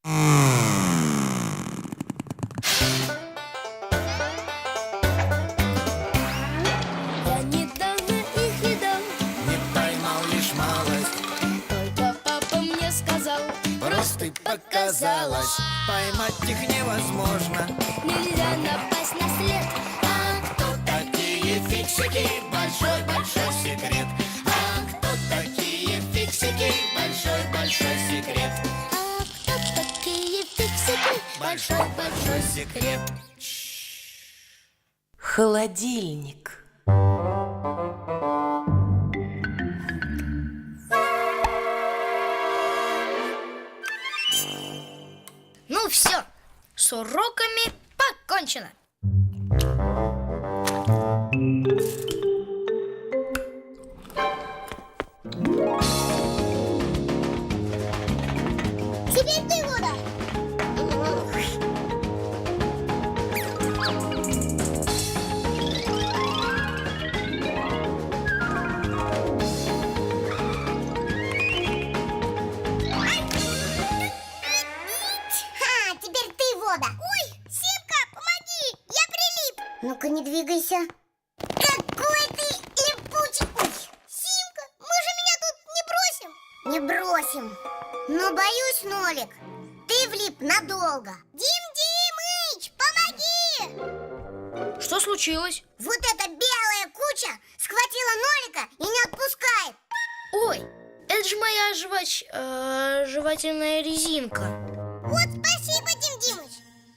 Я недавно их видал, Не поймал лишь малость, только папа мне сказал, просто показалось. Поймать их невозможно. нельзя напасть на след. А кто Такие фиксики, большой-большой секрет. А кто такие фиксики, большой-большой секрет. А кто такие фиксики? Большой-большой секрет. Холодильник. Ну все, с уроками покончено. Теперь ты, Вода. Теперь ты, Вода. Ой, Симка, помоги, я прилип. Ну-ка, не двигайся. Какой ты липучий. Ой, Симка, мы же меня тут не бросим. Не бросим. Но боюсь, Нолик, ты влип надолго. Дим Димыч, помоги. Что случилось? Вот эта белая куча схватила Нолика и не отпускает. Ой, это же моя жевательная резинка. Вот спасибо, Дим Димыч.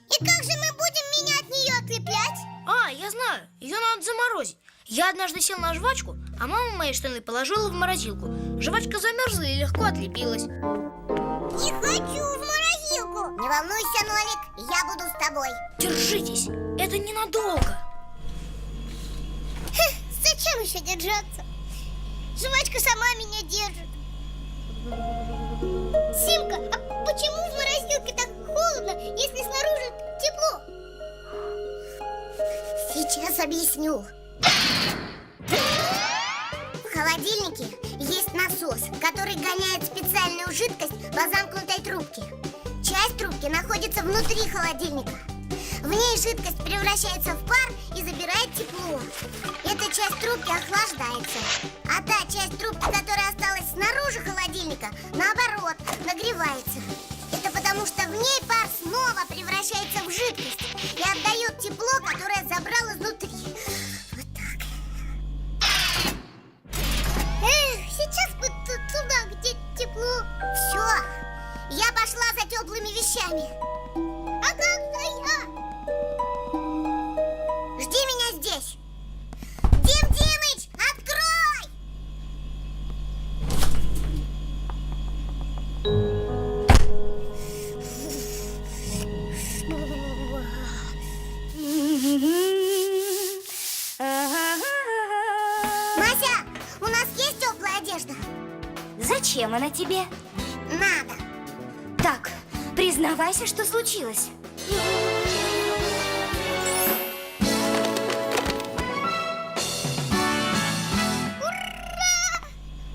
И как же мы будем меня от нее отлеплять? А, я знаю, ее надо заморозить. Я однажды сел на жвачку, а мама мои штаны положила в морозилку. Жвачка замерзла и легко отлепилась. Не хочу в морозилку. Не волнуйся, Нолик, я буду с тобой. Держитесь, это ненадолго. Зачем еще держаться? Жвачка сама меня держит. Симка, а почему в морозилке так холодно, если снаружи тепло? Сейчас объясню. В холодильнике есть насос, который гоняет специальную жидкость по замкнутой трубке. Часть трубки находится внутри холодильника. В ней жидкость превращается в пар и забирает тепло. Эта часть трубки охлаждается. А та часть трубки, которая осталась снаружи холодильника, наоборот, нагревается. Это потому что в ней пар снова превращается в жидкость и отдает тепло, которое забрал изнутри. Вот так. Сейчас бы туда, где тепло. Все, я пошла за теплыми вещами. А как я? Жди меня здесь. Дим Димыч, открой! Мася, у нас есть теплая одежда? Зачем она тебе? Надо. Так, признавайся, что случилось.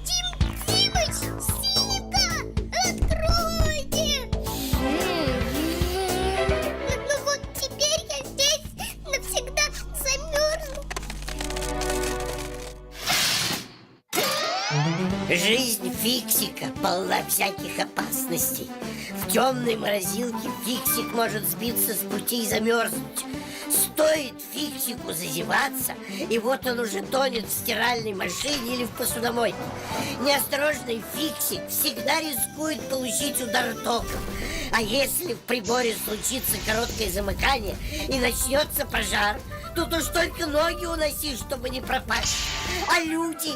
Дим Димыч, Симка, откройте! Ну вот теперь я здесь навсегда замерзну. Жизнь Фиксика полна всяких опасностей. В темной морозилке Фиксик может сбиться с пути и замерзнуть. Стоит Фиксику зазеваться, и вот он уже тонет в стиральной машине или в посудомойке. Неосторожный Фиксик всегда рискует получить удар током. А если в приборе случится короткое замыкание и начнется пожар, тут уж только ноги уноси, чтобы не пропасть. А люди...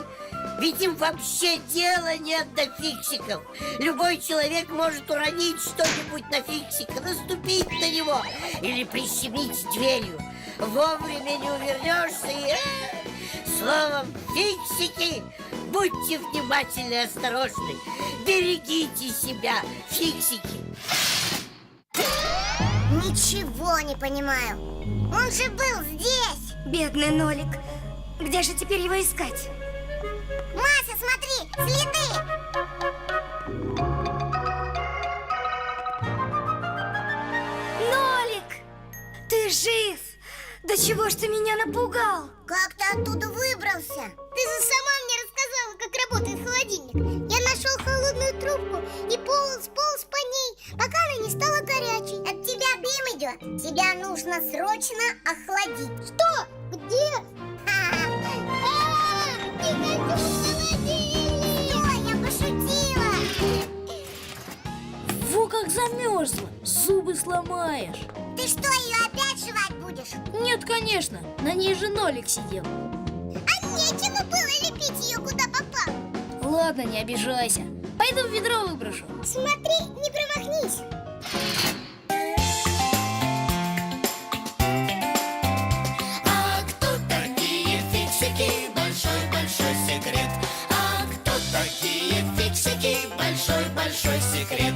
Ведь им вообще дела нет до фиксиков. Любой человек может уронить что-нибудь на фиксика, наступить на него или прищемить дверью. Вовремя не увернешься и... Словом, фиксики, будьте внимательны и осторожны. Берегите себя, фиксики. Ничего не понимаю. Он же был здесь. Бедный Нолик. Где же теперь его искать? Мася, смотри, следы! чего ж ты меня напугал? Как ты оттуда выбрался? Ты же сама мне рассказала, как работает холодильник. Я нашел холодную трубку и полз по ней, пока она не стала горячей. От тебя дым идет. Тебя нужно срочно охладить. Что? Где? Не хочу в холодильник! Что? Я пошутила! Фу, как замерзла, зубы сломаешь. Ты что, ее опять жевать будешь? Нет, конечно, на ней же Нолик сидел. А нечего было лепить ее куда попало. Ладно, не обижайся. Пойду в ведро выброшу. Смотри, не промахнись. А кто такие фиксики? Большой-большой секрет. А кто такие фиксики? Большой-большой секрет.